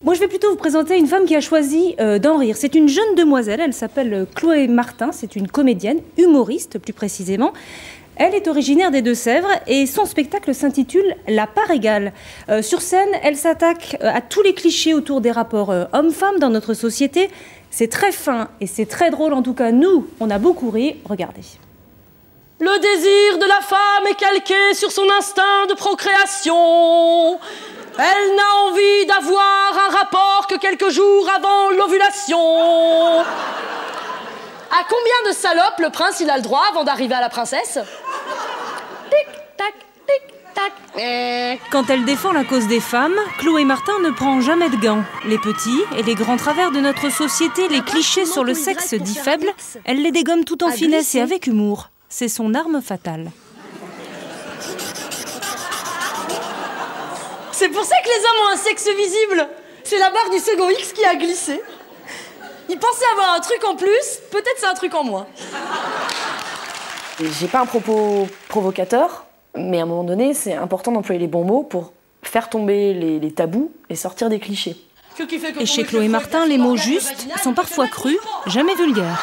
Moi, je vais plutôt vous présenter une femme qui a choisi d'en rire. C'est une jeune demoiselle, elle s'appelle Chloé Martin, c'est une comédienne, humoriste plus précisément. Elle est originaire des Deux-Sèvres et son spectacle s'intitule La part égale. Sur scène, elle s'attaque à tous les clichés autour des rapports hommes-femmes dans notre société. C'est très fin et c'est très drôle, en tout cas nous, on a beaucoup ri. Regardez. Le désir de la femme est calqué sur son instinct de procréation. Elle n'a envie d'avoir un rapport que quelques jours avant l'ovulation. À combien de salopes le prince il a le droit avant d'arriver à la princesse? Tic-tac, tic-tac. Quand elle défend la cause des femmes, Chloé Martin ne prend jamais de gants. Les petits et les grands travers de notre société, les clichés sur le sexe dit faible, elle les dégomme tout en finesse et avec humour. C'est son arme fatale. C'est pour ça que les hommes ont un sexe visible. C'est la barre du second X qui a glissé. Ils pensaient avoir un truc en plus, peut-être c'est un truc en moins. J'ai pas un propos provocateur, mais à un moment donné, c'est important d'employer les bons mots pour faire tomber les tabous et sortir des clichés. Et chez Chloé Martin, les mots justes sont parfois crus, jamais vulgaires.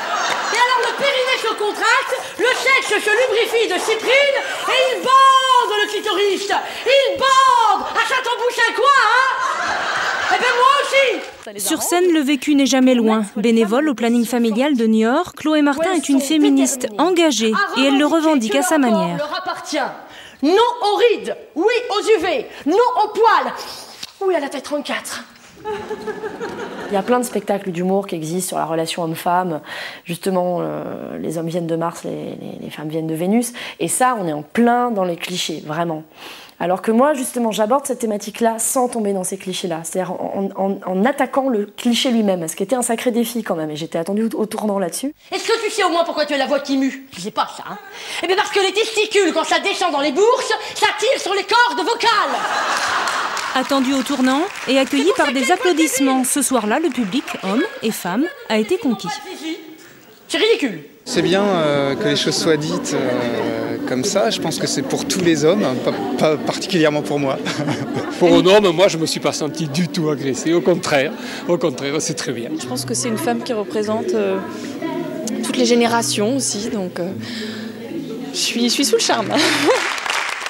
Et alors le périnée se contracte, le sexe se lubrifie de cyprine et il bande le clitoris. Il bande. À ça t'en bouche un coin, hein? Eh ben moi aussi. Sur scène, le vécu n'est jamais loin. Bénévole au planning familial de Niort, Chloé Martin est une féministe engagée et elle le revendique à sa manière. Leur appartient. Non aux rides, oui aux UV, non aux poils, oui à la taille 34. Il y a plein de spectacles d'humour qui existent sur la relation homme-femme. Justement, les hommes viennent de Mars, les femmes viennent de Vénus. Et ça, on est en plein dans les clichés, vraiment. Alors que moi, justement, j'aborde cette thématique-là sans tomber dans ces clichés-là. C'est-à-dire en attaquant le cliché lui-même, ce qui était un sacré défi quand même. Et j'étais attendue au tournant là-dessus. Est-ce que tu sais au moins pourquoi tu as la voix qui mue? Je sais pas ça, hein. Eh bien parce que les testicules, quand ça descend dans les bourses, ça tire sur les cordes vocales. Attendu au tournant et accueilli par des applaudissements. Ce soir-là, le public, hommes et femmes, a été conquis. C'est ridicule. C'est bien que les choses soient dites comme ça. Je pense que c'est pour tous les hommes, pas particulièrement pour moi. Pour un homme, moi, je ne me suis pas senti du tout agressé. Au contraire, c'est très bien. Je pense que c'est une femme qui représente toutes les générations aussi. Donc, je suis sous le charme.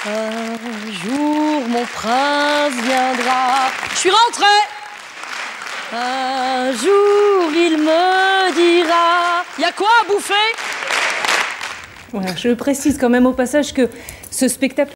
Un jour, mon prince viendra. Je suis rentrée. Un jour, il me dira. Y a quoi à bouffer? Voilà, je précise quand même au passage que ce spectacle